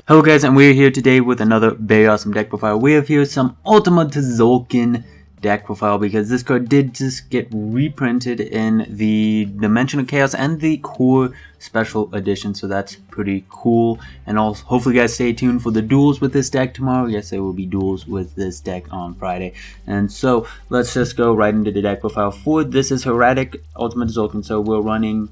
Hello guys, and we're here today with another very awesome deck profile. We have here some Ultimaya Tzolkin deck profile because this card did just get reprinted in the Dimension of Chaos and the Core Special Edition, so that's pretty cool. And also, hopefully guys stay tuned for the duels with this deck tomorrow. Yes, there will be duels with this deck on Friday. And so let's just go right into the deck profile. For this is Hieratic Ultimaya Tzolkin, so we're running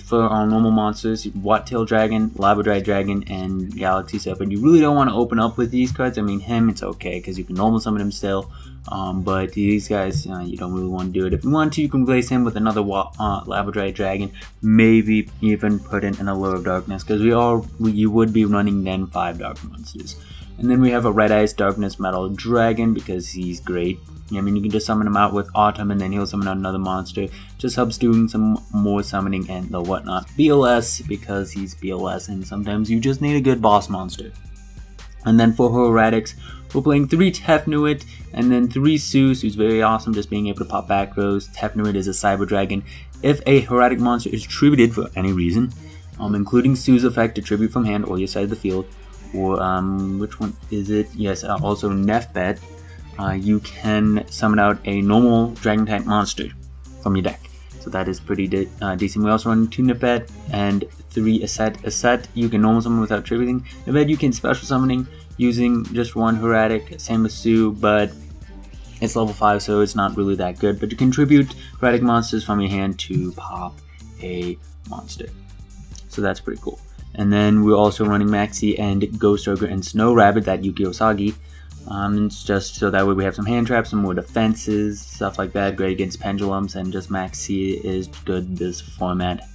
for our normal monsters, Watt-tailed Dragon, Labradrite Dragon, and Galaxy Serpent. You really don't want to open up with these cards. I mean, him, it's okay, because you can normal summon him still. But these guys, you don't really want to do it. If you want to, you can replace him with another Labradrite Dragon, maybe even put in an Allure of Darkness, because you would be running then 5 Dark Monsters. And then we have a Red Ice Darkness Metal Dragon, because he's great. I mean, you can just summon him out with Autumn, and then he'll summon out another monster. Just helps doing some more summoning and the whatnot. BLS, because he's BLS, and sometimes you just need a good boss monster. And then for Hieratics, we're playing 3 Tefnuit, and then 3 Zeus, who's very awesome, just being able to pop back rows. Tefnuit is a Cyber Dragon. If a Hieratic monster is tributed for any reason, including Zeus effect to tribute from hand or your side of the field, or which one is it? Yes, also Nefbet. You can summon out a normal dragon type monster from your deck, so that is pretty decent. We also run 2 Nefbet and 3 Aset. You can normal summon without tributing. Nefbet you can special summoning using just 1 Hieratic, same as Sue, but it's level 5, so it's not really that good. But you contribute Hieratic monsters from your hand to pop a monster, so that's pretty cool. And then we're also running Maxi and Ghost Ogre and Snow Rabbit, that Yu-Gi-Oh! Sagi. It's just so that way we have some hand traps, some more defenses, stuff like that. Great against pendulums, and just Maxi is good this format.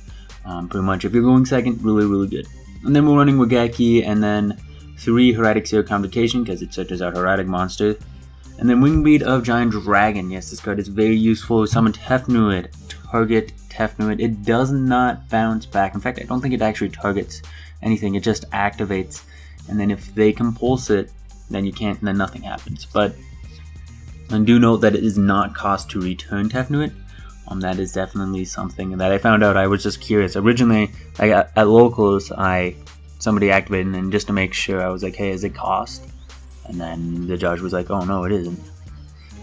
Pretty much, if you're going second, really good. And then we're running Wagaki, and then 3 Hieratic Zero Complication, because it searches out Hieratic monster. And then Wingbeat of Giant Dragon. Yes, this card is very useful. Summon Tefnuit, target Tefnuit. It does not bounce back. In fact, I don't think it actually targets anything. It just activates, and then if they compulse it, then you can't, then nothing happens. But I do note that it is not cost to return Tefnuit. That is definitely something that I found out. I was just curious. Originally, at locals, somebody activated, and just to make sure, I was like, hey, is it cost? And then the judge was like, oh no, it isn't.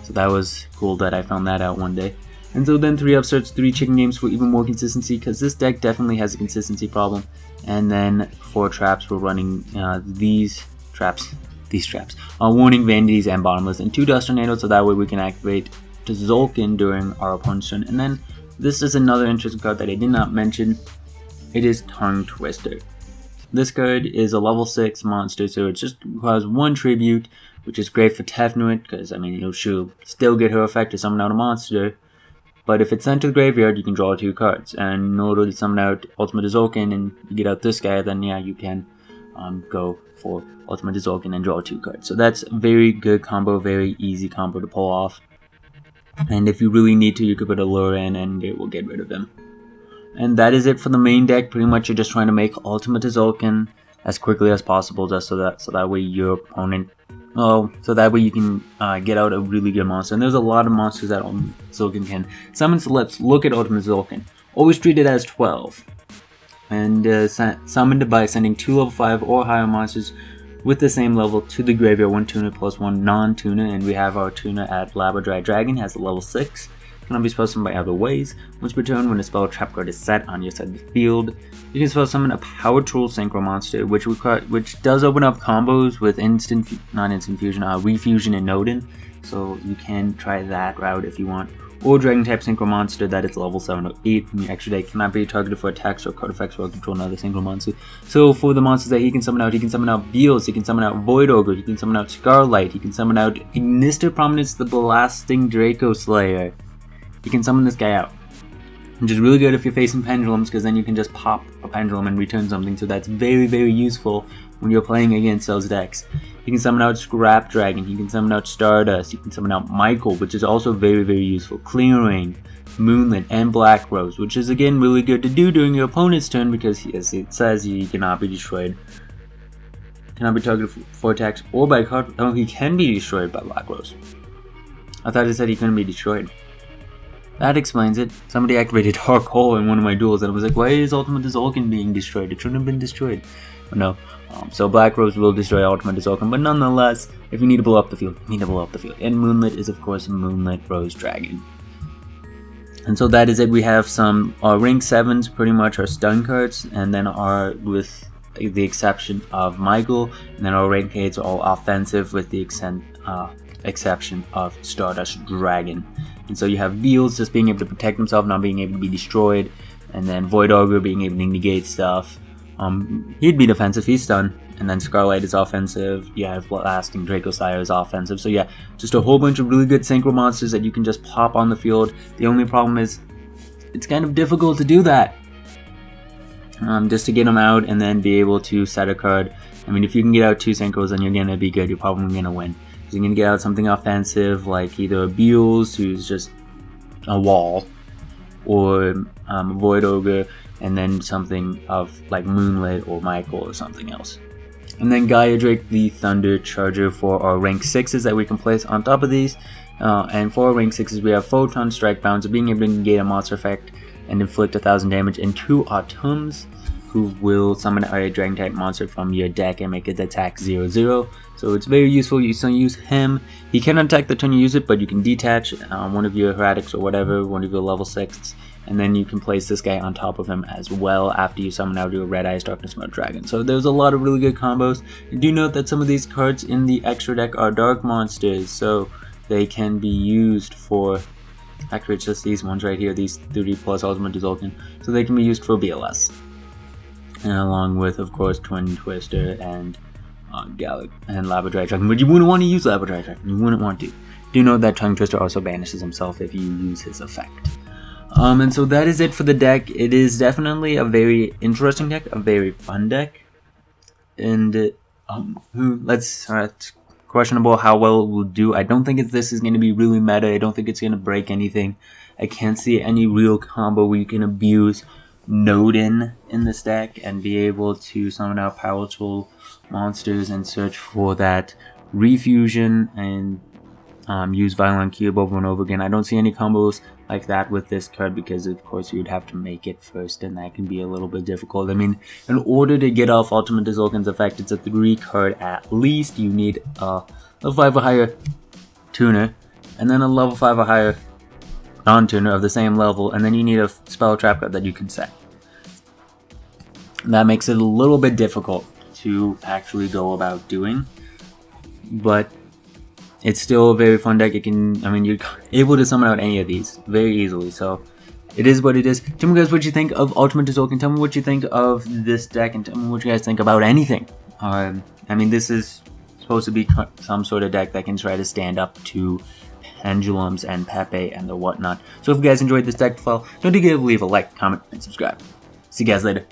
So that was cool that I found that out one day. And so then 3 upstarts, 3 chicken games for even more consistency, because this deck definitely has a consistency problem. And then 4 traps, we're running these traps, Warning, Vanities, and Bottomless, and 2 Dust Tornadoes, so that way we can activate Tzolkin during our opponent's turn. And then this is another interesting card that I did not mention. It is Tongue Twister. This card is a level 6 monster, so it just requires 1 tribute, which is great for Tefnuit, because I mean, she'll still get her effect to summon out a monster. But if it's sent to the graveyard, you can draw 2 cards. And in order to summon out Ultimaya Tzolkin and you get out this guy, then yeah, you can go for Ultimaya Tzolkin and draw 2 cards. So that's a very good combo, very easy combo to pull off. And if you really need to, you could put a lure in and it will get rid of him. And that is it for the main deck. Pretty much you're just trying to make Ultimaya Tzolkin as quickly as possible, just so that way your opponent, so that way you can get out a really good monster. And there's a lot of monsters that Ultimaya Tzolkin can summon. So let's look at Ultimaya Tzolkin. Always treat it as 12. And summoned by sending 2 level 5 or higher monsters with the same level to the graveyard, 1 tuna plus 1 non-tuna, and we have our tuna at Labradrite Dragon, has a level 6. Cannot be spell summoned by other ways. Once per turn, when a spell or trap card is set on your side of the field, you can spell summon a Power Tool Synchro monster, which does open up combos with refusion and Nodin, so you can try that route if you want. Or Dragon type Synchro monster that is level 7 or 8 from your extra deck, cannot be targeted for attacks or card effects or control another Synchro monster. So for the monsters that he can summon out Beals, he can summon out Void Ogre, he can summon out Scarlight, he can summon out Ignister Prominence, the Blasting Draco Slayer. You can summon this guy out, which is really good if you're facing pendulums, because then you can just pop a pendulum and return something, so that's very useful when you're playing against those decks. You can summon out Scrap Dragon, you can summon out Stardust, you can summon out Michael, which is also very useful, Clearing, Moonlit, and Black Rose, which is again really good to do during your opponent's turn, because as it says, he cannot be destroyed. Cannot be targeted for attacks or by card. Oh, he can be destroyed by Black Rose. I thought it said he couldn't be destroyed. that explains it. Somebody activated Dark Hole in one of my duels, and I was like, why is Ultimate Tzolkin being destroyed? It shouldn't have been destroyed. But no. So Black Rose will destroy Ultimate Tzolkin, but nonetheless, if you need to blow up the field, you need to blow up the field. And Moonlit is, of course, Moonlit Rose Dragon. And so that is it. We have some rank 7s, pretty much our stun cards, and then our, with the exception of Michael, and then our rank 8s are all offensive with the exception of Stardust Dragon. And so you have Beals just being able to protect himself, not being able to be destroyed, and then Void Ogre being able to negate stuff. He'd be defensive, he's stunned, and then Scarlight is offensive. You have Lasting Draco Sire is offensive. So yeah, just a whole bunch of really good synchro monsters that you can just pop on the field. The only problem is it's kind of difficult to do that. Just to get them out and then be able to set a card. I mean, if you can get out 2 synchros, then you're gonna be good. You're probably gonna win. So you're gonna get out something offensive like either a Beals, who's just a wall, or Void Ogre, and then something of like Moonlit or Michael or something else. And then Gaia Drake, the Thunder Charger, for our rank 6s that we can place on top of these. And for our rank 6s, we have Photon Strike Bounce, being able to negate a monster effect and inflict 1000 damage, and 2 Autumns, who will summon a Dragon type monster from your deck and make its attack 0/0. So it's very useful. You still use him. He can attack the turn you use it, but you can detach one of your Hieratics or whatever, one of your level 6s, and then you can place this guy on top of him as well after you summon out your Red Eyes Darkness Mode Dragon. So there's a lot of really good combos. And do note that some of these cards in the extra deck are dark monsters, so they can be used for, actually it's just these ones right here, these 30 plus Ultimate Tzolkin, so they can be used for BLS. And along with, of course, Twin Twister and Gallic and Labrador Dragon, but you wouldn't want to use Labrador Dragon. You wouldn't want to. Do note that Tongue Twister also banishes himself if you use his effect. And so that is it for the deck. It is definitely a very interesting deck, a very fun deck, and it's questionable how well it will do. I don't think this is going to be really meta. I don't think it's going to break anything. I can't see any real combo where you can abuse Nodin in this deck and be able to summon out powerful monsters and search for that refusion and use Violent Cube over and over again. I don't see any combos like that with this card because of course you would have to make it first, and that can be a little bit difficult. I mean, in order to get off Ultimate Tzolkin's effect, it's a 3 card at least. You need a level 5 or higher tuner, and then a level 5 or higher non-tuner of the same level, and then you need a spell trap card that you can set. That makes it a little bit difficult to actually go about doing, but it's still a very fun deck. It can, I mean, you're able to summon out any of these very easily, so it is what it is. Tell me guys what you think of Ultimate Tzolkin. Tell me what you think of this deck, and tell me what you guys think about anything. I mean, this is supposed to be some sort of deck that can try to stand up to pendulums and Pepe and the whatnot. So if you guys enjoyed this deck file, don't forget to leave a like, comment, and subscribe. See you guys later.